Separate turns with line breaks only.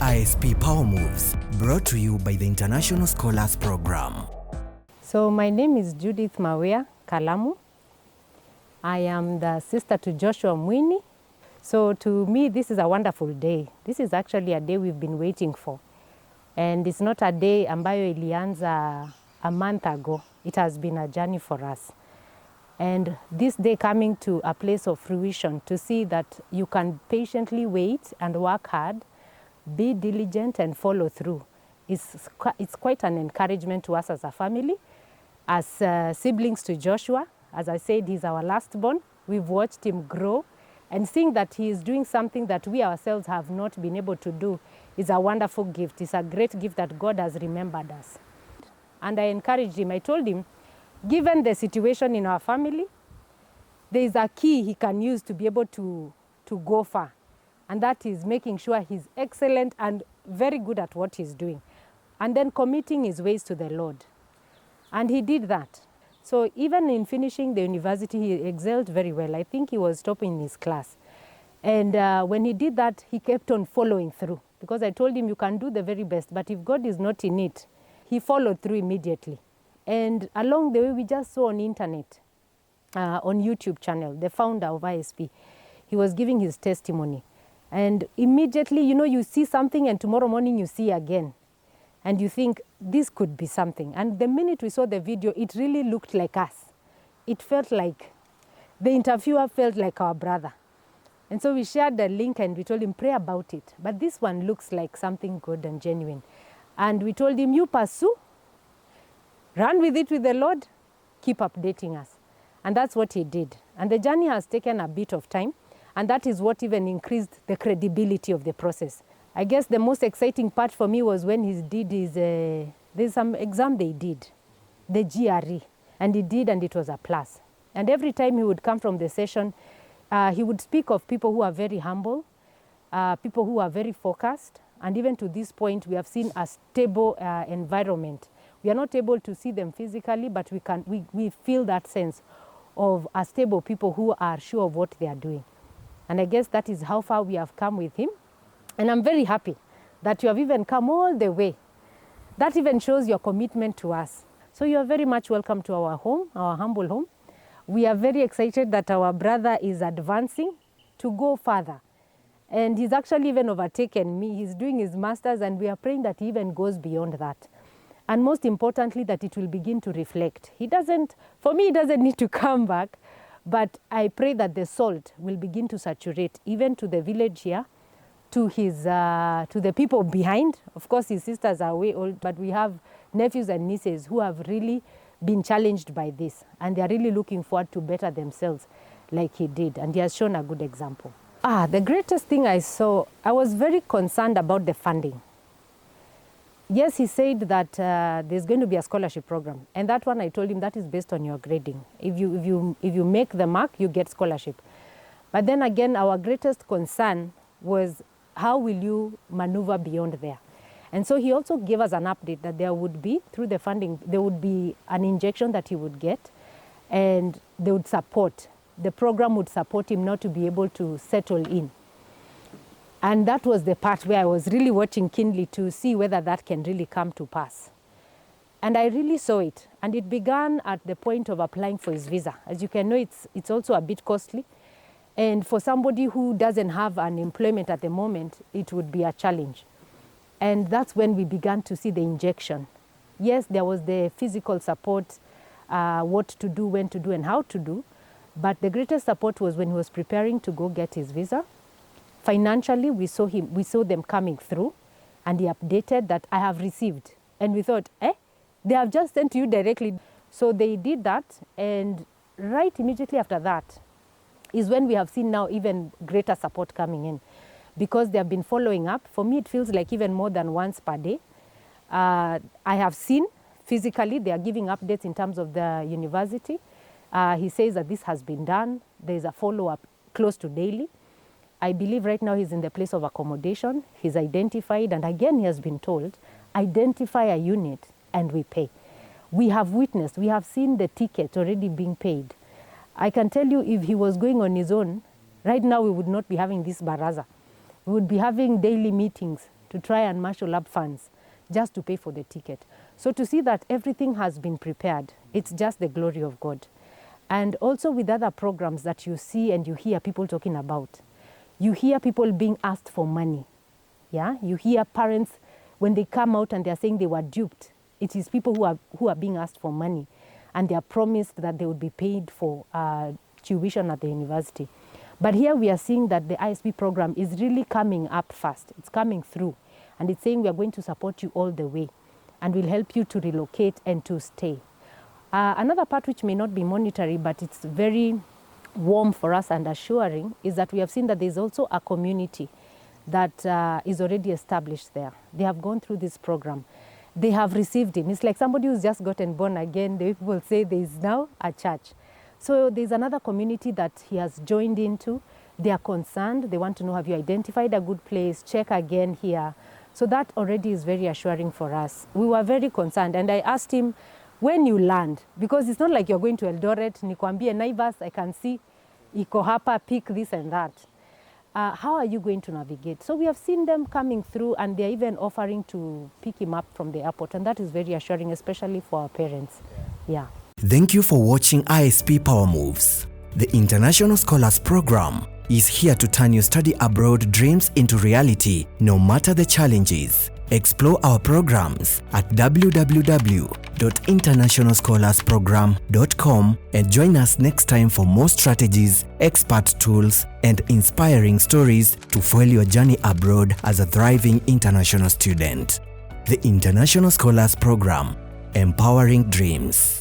ISP Power Moves, brought to you by the International Scholars Program.
So my name is Judith Kalamu. I am the sister to Joshua Mwini. So to me, this is a wonderful day. This is actually a day we've been waiting for. And it's not a day ambayo ilianza a month ago. It has been a journey for us. And this day coming to a place of fruition, to see that you can patiently wait and work hard, be diligent and follow through. It's quite an encouragement to us as a family, as siblings to Joshua. As I said, he's our last born. We've watched him grow, and seeing that he is doing something that we ourselves have not been able to do is a wonderful gift. It's a great gift that God has remembered us. And I encouraged him. I told him, given the situation in our family, there is a key he can use to be able to go far. And that is making sure he's excellent and very good at what he's doing. And then committing his ways to the Lord. And he did that. So even in finishing the university, he excelled very well. I think he was top in his class. And when he did that, he kept on following through. Because I told him, you can do the very best, but if God is not in it, he followed through immediately. And along the way, we just saw on internet, on YouTube channel, the founder of ISP, he was giving his testimony. And immediately, you see something and tomorrow morning you see again. And you think, this could be something. And the minute we saw the video, it really looked like us. It felt like, the interviewer felt like our brother. And so we shared the link and we told him, pray about it. But this one looks like something good and genuine. And we told him, you pursue, run with it with the Lord, keep updating us. And that's what he did. And the journey has taken a bit of time. And that is what even increased the credibility of the process. I guess the most exciting part for me was when he did his, there's some exam they did, the GRE. And he did, and it was a plus. And every time he would come from the session, he would speak of people who are very humble, people who are very focused. And even to this point, we have seen a stable environment. We are not able to see them physically, but we feel that sense of a stable people who are sure of what they are doing. And I guess that is how far we have come with him. And I'm very happy that you have even come all the way. That even shows your commitment to us. So you are very much welcome to our home, our humble home. We are very excited that our brother is advancing to go further. And he's actually even overtaken me. He's doing his master's, and we are praying that he even goes beyond that. And most importantly, that it will begin to reflect. For me, he doesn't need to come back, but I pray that the salt will begin to saturate even to the village here, to the people behind. Of course, his sisters are way old, but we have nephews and nieces who have really been challenged by this, and they are really looking forward to better themselves like he did, and he has shown a good example. The greatest thing I saw, I was very concerned about the funding. Yes, he said that there's going to be a scholarship program, and that one I told him that is based on your grading. If you make the mark, you get scholarship. But then again, our greatest concern was how will you maneuver beyond there? And so he also gave us an update that there would be, through the funding, there would be an injection that he would get, and they would support. The program would support him not to be able to settle in. And that was the part where I was really watching keenly to see whether that can really come to pass. And I really saw it. And it began at the point of applying for his visa. As you can know, it's also a bit costly. And for somebody who doesn't have an employment at the moment, it would be a challenge. And that's when we began to see the injection. Yes, there was the physical support, what to do, when to do, and how to do. But the greatest support was when he was preparing to go get his visa. Financially, we saw them coming through, and he updated that I have received. And we thought, they have just sent to you directly. So they did that, and right immediately after that is when we have seen now even greater support coming in, because they have been following up. For me, it feels like even more than once per day. I have seen physically they are giving updates in terms of the university. He says that this has been done. There is a follow-up close to daily. I believe right now he's in the place of accommodation. He's identified, and again he has been told, identify a unit and we pay. We have witnessed, we have seen the ticket already being paid. I can tell you, if he was going on his own, right now we would not be having this baraza. We would be having daily meetings to try and marshal up funds just to pay for the ticket. So to see that everything has been prepared, it's just the glory of God. And also with other programs that you see and you hear people talking about, you hear people being asked for money. Yeah, you hear parents when they come out and they're saying they were duped. It is people who are being asked for money, and they are promised that they would be paid for tuition at the university. But here we are seeing that the ISP program is really coming up fast. It's coming through, and it's saying we are going to support you all the way, and we'll help you to relocate and to stay. Another part which may not be monetary, but it's very warm for us and assuring, is that we have seen that there's also a community that is already established there. They have gone through this program. They have received him. It's like somebody who's just gotten born again. The people say there is now a church. So there's another community that he has joined into. They are concerned. They want to know, have you identified a good place? Check again here. So that already is very assuring for us. We were very concerned. And I asked him, when you land, because it's not like you're going to Eldoret, nikwambie Naivas, I can see, iko hapa, pick this and that. How are you going to navigate? So we have seen them coming through, and they're even offering to pick him up from the airport. And that is very assuring, especially for our parents. Yeah.
Thank you for watching ISP Power Moves. The International Scholars Program is here to turn your study abroad dreams into reality, no matter the challenges. Explore our programs at www.internationalscholarsprogram.com and join us next time for more strategies, expert tools, and inspiring stories to fuel your journey abroad as a thriving international student. The International Scholars Program, empowering dreams.